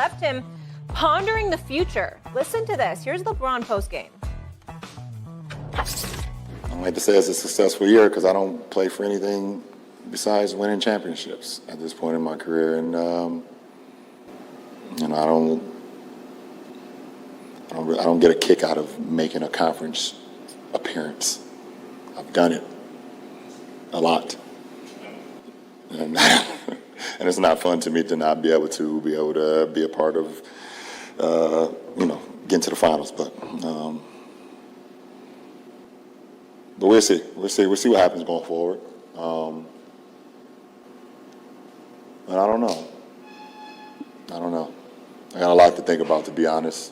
left him pondering the future. Listen to this. Here's LeBron postgame. I like to say it's a successful year because I don't play for anything besides winning championships at this point in my career, and I don't get a kick out of making a conference appearance. I've done it a lot, and it's not fun to me to not be able to be a part of getting to the finals, but we'll see. We'll see what happens going forward. But I don't know. I got a lot to think about, to be honest.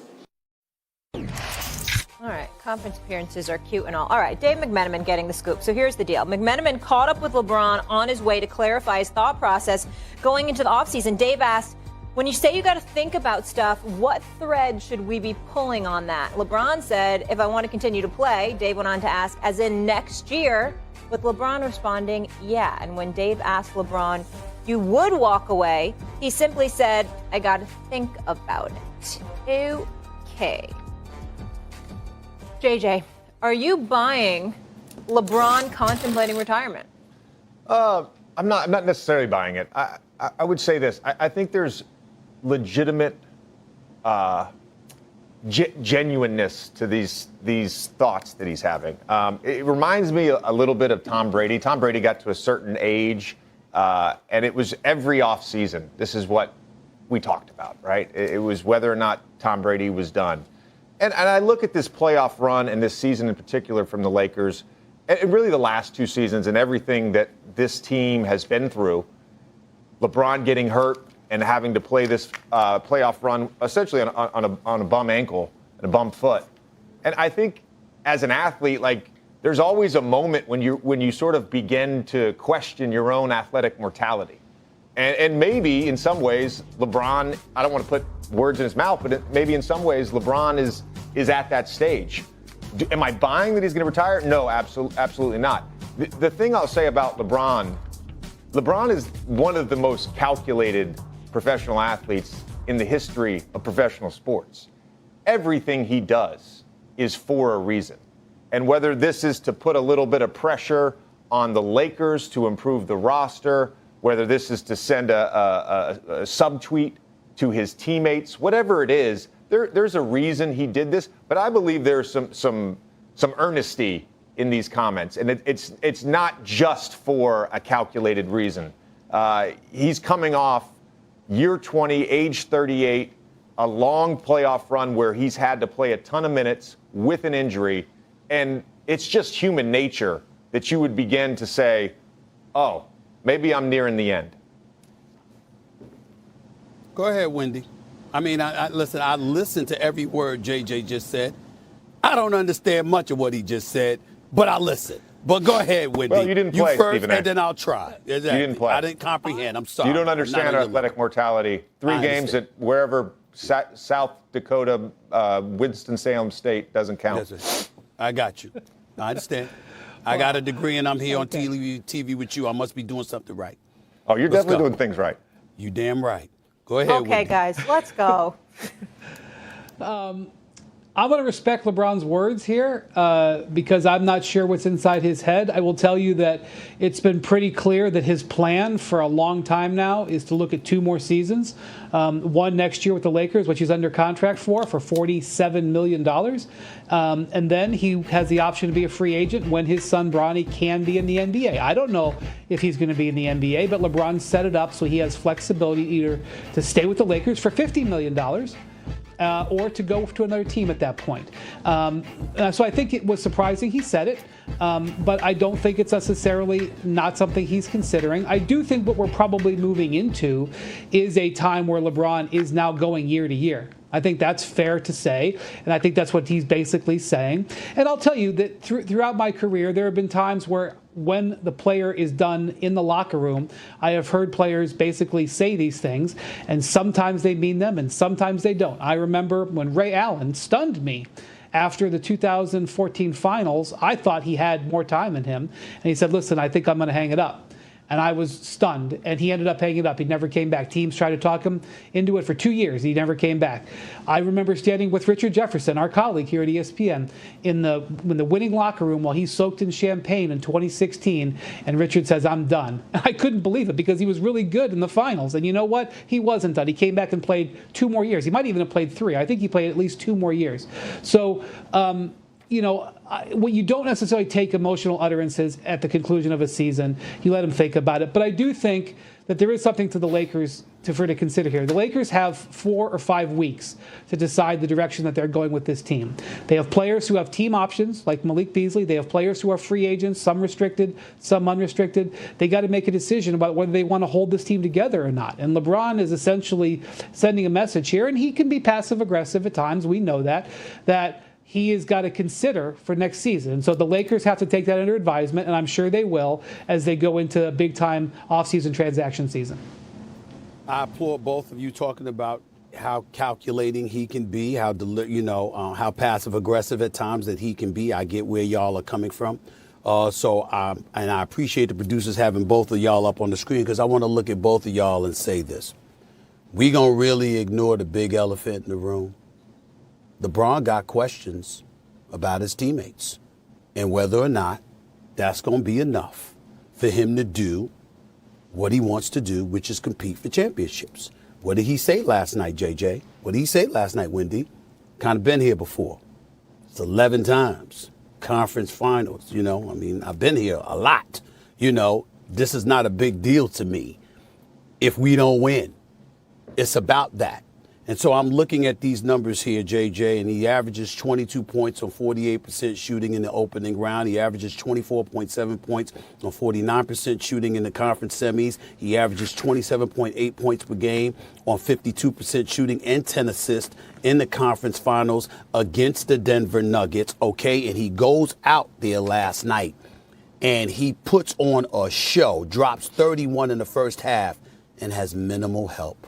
All right, conference appearances are cute and all. All right, Dave McMenamin getting the scoop. So here's the deal. McMenamin caught up with LeBron on his way to clarify his thought process going into the offseason. Dave asked, when you say you got to think about stuff, what thread should we be pulling on that? LeBron said, if I want to continue to play. Dave went on to ask, as in next year, with LeBron responding, yeah. And when Dave asked LeBron, you would walk away, he simply said, I got to think about it. Okay. JJ, are you buying LeBron contemplating retirement? I'm not necessarily buying it. I would say this. I think there's legitimate genuineness to these thoughts that he's having. It reminds me a little bit of Tom Brady. Tom Brady got to a certain age, and it was every offseason. This is what we talked about, right? It was whether or not Tom Brady was done. And I look at this playoff run and this season in particular from the Lakers, and really the last two seasons and everything that this team has been through, LeBron getting hurt and having to play this playoff run essentially on a bum ankle and a bum foot. And I think as an athlete, like, there's always a moment when you sort of begin to question your own athletic mortality. And maybe in some ways, LeBron, I don't want to put words in his mouth, but maybe in some ways, LeBron is at that stage. Am I buying that he's going to retire? No, absolutely not. The thing I'll say about LeBron is one of the most calculated professional athletes in the history of professional sports. Everything he does is for a reason. And whether this is to put a little bit of pressure on the Lakers to improve the roster, whether this is to send a subtweet to his teammates, whatever it is, there's a reason he did this. But I believe there's some earnesty in these comments, and it's not just for a calculated reason. He's coming off year 20, age 38, a long playoff run where he's had to play a ton of minutes with an injury, and it's just human nature that you would begin to say, oh, maybe I'm nearing the end. Go ahead, Wendy. I mean, I listened to every word JJ just said. I don't understand much of what he just said, but I listen. But go ahead, Wendy. Well, you didn't play, you first, Stephen A. and then I'll try. Exactly. You didn't play. I didn't comprehend. I'm sorry. You don't understand athletic mortality. 3 games at wherever South Dakota, Winston-Salem State doesn't count. Yes, I got you. I understand. I got a degree, and I'm here on TV with you. I must be doing something right. Oh, you're definitely doing things right. You damn right. Go ahead, Okay, Wendy. guys, let's go. I'm going to respect LeBron's words here because I'm not sure what's inside his head. I will tell you that it's been pretty clear that his plan for a long time now is to look at 2 more seasons. One next year with the Lakers, which he's under contract for $47 million. And then he has the option to be a free agent when his son Bronny can be in the NBA. I don't know if he's going to be in the NBA, but LeBron set it up so he has flexibility either to stay with the Lakers for $50 million or to go to another team at that point. So I think it was surprising he said it, but I don't think it's necessarily not something he's considering. I do think what we're probably moving into is a time where LeBron is now going year to year. I think that's fair to say, and I think that's what he's basically saying. And I'll tell you that throughout my career, there have been times where when the player is done in the locker room, I have heard players basically say these things, and sometimes they mean them and sometimes they don't. I remember when Ray Allen stunned me after the 2014 finals. I thought he had more time in him, and he said, listen, I think I'm going to hang it up. And I was stunned, and he ended up hanging it up. He never came back. Teams tried to talk him into it for 2 years. He never came back. I remember standing with Richard Jefferson, our colleague here at ESPN, in the winning locker room while he soaked in champagne in 2016, and Richard says, "I'm done." And I couldn't believe it because he was really good in the finals. And you know what? He wasn't done. He came back and played 2 more years. He might even have played 3. I think he played at least 2 more years. So, you don't necessarily take emotional utterances at the conclusion of a season. You let them think about it. But I do think that there is something to the Lakers to consider here. The Lakers have 4 or 5 weeks to decide the direction that they're going with this team. They have players who have team options, like Malik Beasley. They have players who are free agents, some restricted, some unrestricted. They got to make a decision about whether they want to hold this team together or not. And LeBron is essentially sending a message here, and he can be passive-aggressive at times. We know that he has got to consider for next season. And so the Lakers have to take that under advisement, and I'm sure they will as they go into a big-time offseason transaction season. I applaud both of you talking about how calculating he can be, how passive-aggressive at times that he can be. I get where y'all are coming from. And I appreciate the producers having both of y'all up on the screen because I want to look at both of y'all and say this. We going to really ignore the big elephant in the room? LeBron got questions about his teammates and whether or not that's going to be enough for him to do what he wants to do, which is compete for championships. What did he say last night, JJ? What did he say last night, Wendy? Kind of been here before. It's 11 times. Conference finals, I've been here a lot. This is not a big deal to me if we don't win. It's about that. And so I'm looking at these numbers here, JJ, and he averages 22 points on 48% shooting in the opening round. He averages 24.7 points on 49% shooting in the conference semis. He averages 27.8 points per game on 52% shooting and 10 assists in the conference finals against the Denver Nuggets, okay? And he goes out there last night and he puts on a show, drops 31 in the first half, and has minimal help.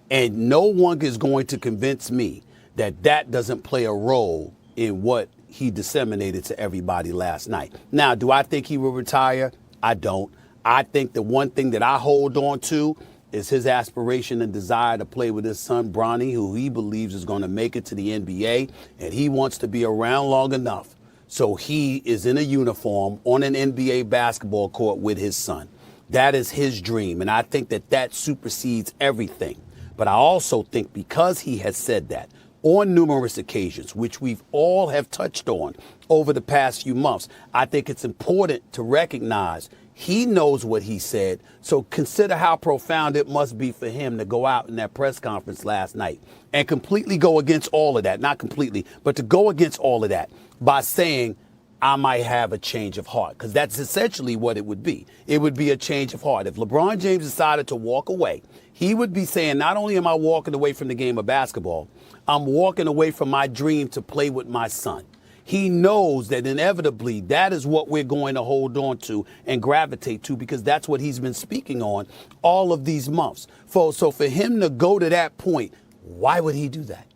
And no one is going to convince me that that doesn't play a role in what he disseminated to everybody last night. Now, do I think he will retire? I don't. I think the one thing that I hold on to is his aspiration and desire to play with his son, Bronny, who he believes is going to make it to the NBA. And he wants to be around long enough so he is in a uniform on an NBA basketball court with his son. That is his dream. And I think that supersedes everything. But I also think because he has said that on numerous occasions, which we've all have touched on over the past few months, I think it's important to recognize he knows what he said. So consider how profound it must be for him to go out in that press conference last night and completely go against all of that. Not completely, but to go against all of that by saying, I might have a change of heart, because that's essentially what it would be. It would be a change of heart. If LeBron James decided to walk away, he would be saying, not only am I walking away from the game of basketball, I'm walking away from my dream to play with my son. He knows that inevitably that is what we're going to hold on to and gravitate to because that's what he's been speaking on all of these months. So for him to go to that point, why would he do that?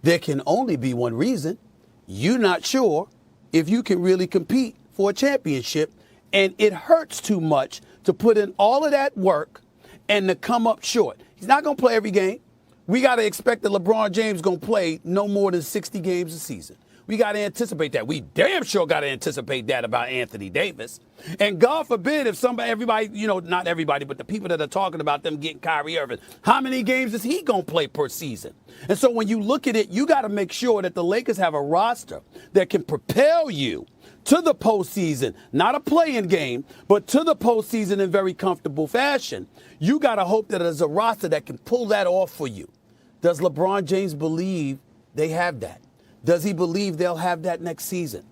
There can only be one reason. You're not sure if you can really compete for a championship, and it hurts too much to put in all of that work and to come up short. He's not going to play every game. We got to expect that LeBron James is going to play no more than 60 games a season. We got to anticipate that. We damn sure got to anticipate that about Anthony Davis. And God forbid if everybody, not everybody, but the people that are talking about them getting Kyrie Irving, how many games is he going to play per season? And so when you look at it, you got to make sure that the Lakers have a roster that can propel you to the postseason, not a play-in game, but to the postseason in very comfortable fashion. You got to hope that there's a roster that can pull that off for you. Does LeBron James believe they have that? Does he believe they'll have that next season?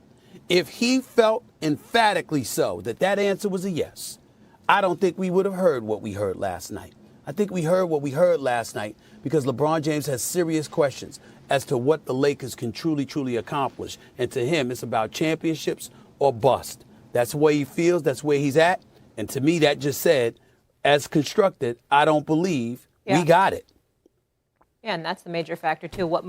If he felt emphatically so that answer was a yes, I don't think we would have heard what we heard last night. I think we heard what we heard last night because LeBron James has serious questions as to what the Lakers can truly, truly accomplish. And to him, it's about championships or bust. That's where he feels, that's where he's at. And to me, that just said, as constructed, I don't believe we got it. Yeah, and that's the major factor, too. What